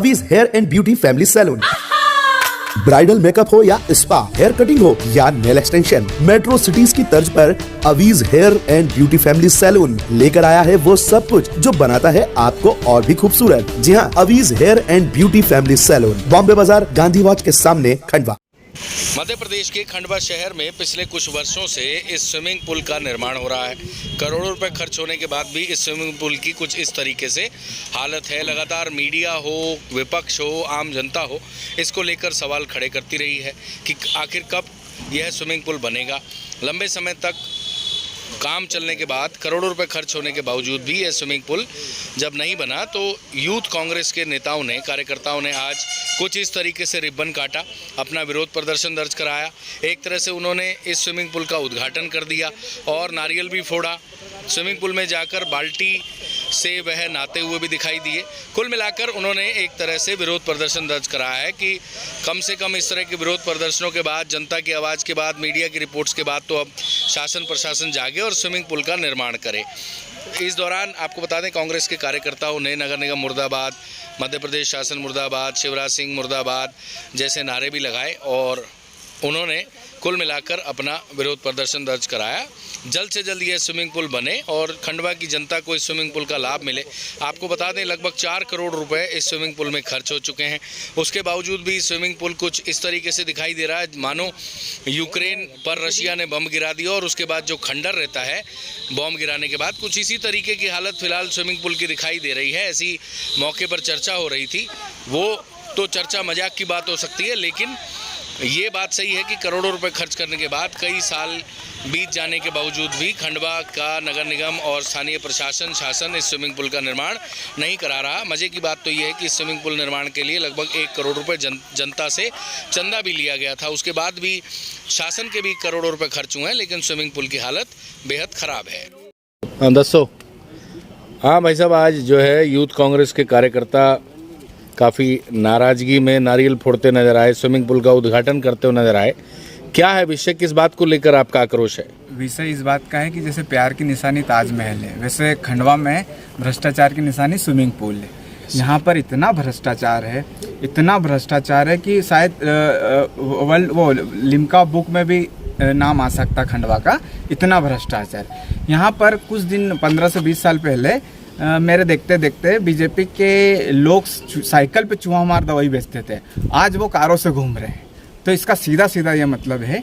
अवीज hair and beauty family salon. Bridal makeup हो या spa, hair cutting हो या नेल एक्सटेंशन, मेट्रो सिटीज की तर्ज पर Avi's hair and beauty family salon लेकर आया है वो सब कुछ जो बनाता है आपको और भी खूबसूरत। जी हाँ, Avi's hair and beauty family salon, Bombay Bazaar, Gandhi watch के सामने, खंडवा। मध्य प्रदेश के खंडवा शहर में पिछले कुछ वर्षों से इस स्विमिंग पूल का निर्माण हो रहा है। करोड़ों रुपए खर्च होने के बाद भी इस स्विमिंग पूल की कुछ इस तरीके से हालत है। लगातार मीडिया हो, विपक्ष हो, आम जनता हो, इसको लेकर सवाल खड़े करती रही है कि आखिर कब यह स्विमिंग पूल बनेगा। लंबे समय तक काम चलने के बाद, करोड़ों रुपए खर्च होने के बावजूद भी यह स्विमिंग पूल जब नहीं बना तो यूथ कांग्रेस के नेताओं ने, कार्यकर्ताओं ने आज कुछ इस तरीके से रिबन काटा, अपना विरोध प्रदर्शन दर्ज कराया। एक तरह से उन्होंने इस स्विमिंग पूल का उद्घाटन कर दिया और नारियल भी फोड़ा। स्विमिंग पूल में जाकर बाल्टी से वह नहाते हुए भी दिखाई दिए। कुल मिलाकर उन्होंने एक तरह से विरोध प्रदर्शन दर्ज कराया है कि कम से कम इस तरह के विरोध प्रदर्शनों के बाद, जनता की आवाज़ के बाद, मीडिया की रिपोर्ट्स के बाद तो अब शासन प्रशासन जागे और स्विमिंग पूल का निर्माण करे। इस दौरान आपको बता दें, कांग्रेस के कार्यकर्ताओं ने नगर निगम मुर्दाबाद, मध्य प्रदेश शासन मुर्दाबाद, शिवराज सिंह मुर्दाबाद जैसे नारे भी लगाए और उन्होंने कुल मिलाकर अपना विरोध प्रदर्शन दर्ज कराया। जल्द से जल्द ये स्विमिंग पूल बने और खंडवा की जनता को इस स्विमिंग पूल का लाभ मिले। आपको बता दें, लगभग 4 करोड़ रुपए इस स्विमिंग पूल में खर्च हो चुके हैं। उसके बावजूद भी स्विमिंग पूल कुछ इस तरीके से दिखाई दे रहा है मानो यूक्रेन पर रशिया ने बम गिरा दिया और उसके बाद जो खंडर रहता है बम गिराने के बाद, कुछ इसी तरीके की हालत फिलहाल स्विमिंग पूल की दिखाई दे रही है। ऐसी मौके पर चर्चा हो रही थी। वो तो चर्चा मजाक की बात हो सकती है, लेकिन ये बात सही है कि करोड़ों रुपए खर्च करने के बाद, कई साल बीत जाने के बावजूद भी खंडवा का नगर निगम और स्थानीय प्रशासन, शासन इस स्विमिंग पूल का निर्माण नहीं करा रहा। मज़े की बात तो ये है कि इस स्विमिंग पूल निर्माण के लिए लगभग 1 करोड़ रुपए जनता से चंदा भी लिया गया था। उसके बाद भी शासन के भी करोड़ों रुपए खर्च हुए हैं, लेकिन स्विमिंग पूल की हालत बेहद ख़राब है। दसो हाँ भाई साहब, आज जो है यूथ कांग्रेस के कार्यकर्ता काफ़ी नाराज़गी में नारियल फोड़ते नजर आए, स्विमिंग पूल का उद्घाटन करते हुए नजर आए। क्या है विषय, किस बात को लेकर आपका आक्रोश है? विषय इस बात का है कि जैसे प्यार की निशानी ताजमहल है, वैसे खंडवा में भ्रष्टाचार की निशानी स्विमिंग पूल है। यहाँ पर इतना भ्रष्टाचार है कि शायद वो लिम्का बुक में भी नाम आ सकता खंडवा का, इतना भ्रष्टाचार। यहाँ पर कुछ दिन 15 से 20 साल पहले मेरे देखते देखते बीजेपी के लोग साइकिल पे चूहा मार दवाई बेचते थे, आज वो कारों से घूम रहे हैं। तो इसका सीधा सीधा ये मतलब है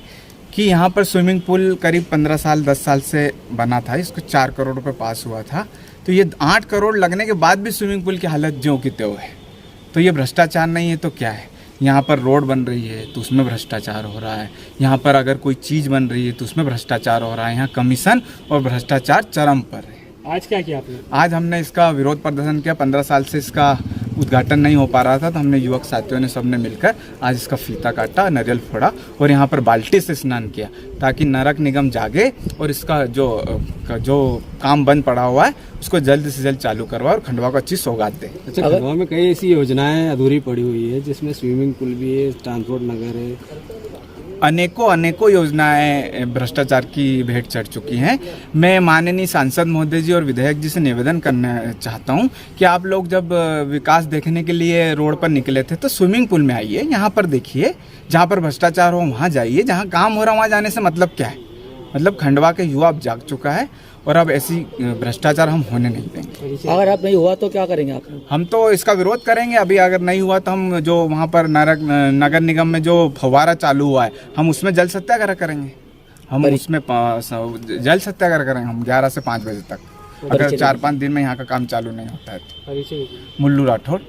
कि यहाँ पर स्विमिंग पूल करीब 15 साल 10 साल से बना था, इसको 4 करोड़ रुपए पास हुआ था। तो ये 8 करोड़ लगने के बाद भी स्विमिंग पूल की हालत ज्यों की त्यों है। तो ये भ्रष्टाचार नहीं है तो क्या है? यहाँ पर रोड बन रही है तो उसमें भ्रष्टाचार हो रहा है, यहाँ पर अगर कोई चीज़ बन रही है तो उसमें भ्रष्टाचार हो रहा है। यहाँ कमीशन और भ्रष्टाचार चरम पर है। आज क्या किया आपने? आज हमने इसका विरोध प्रदर्शन किया। 15 साल से इसका उद्घाटन नहीं हो पा रहा था, तो हमने युवक साथियों ने सबने मिलकर आज इसका फीता काटा, नारियल फोड़ा और यहाँ पर बाल्टी से स्नान किया, ताकि नगर निगम जागे और इसका जो काम बंद पड़ा हुआ है उसको जल्द से जल्द चालू करवा और खंडवा को अच्छी सौगात दे। अच्छा, खंडवा में कई ऐसी योजनाएं अधूरी पड़ी हुई है, जिसमें स्विमिंग पूल भी है, ट्रांसपोर्ट नगर है, अनेकों योजनाएं भ्रष्टाचार की भेंट चढ़ चुकी हैं। मैं माननीय सांसद महोदय जी और विधायक जी से निवेदन करना चाहता हूं कि आप लोग जब विकास देखने के लिए रोड पर निकले थे तो स्विमिंग पूल में आइए, यहाँ पर देखिए। जहाँ पर भ्रष्टाचार हो वहाँ जाइए, जहाँ काम हो रहा वहाँ जाने से मतलब क्या है? मतलब खंडवा के युवा अब जाग चुका है और अब ऐसी भ्रष्टाचार हम होने नहीं देंगे। अगर आप नहीं हुआ तो क्या करेंगे आप? हम तो इसका विरोध करेंगे। अभी अगर नहीं हुआ तो हम जो वहाँ पर नगर निगम में जो फव्वारा चालू हुआ है, हम उसमें जल सत्याग्रह करेंगे। हम उसमें जल सत्याग्रह करेंगे हम 11 से 5 बजे तक, अगर 4-5 दिन में यहाँ का काम चालू नहीं होता है तो। मुल्लू राठौड़।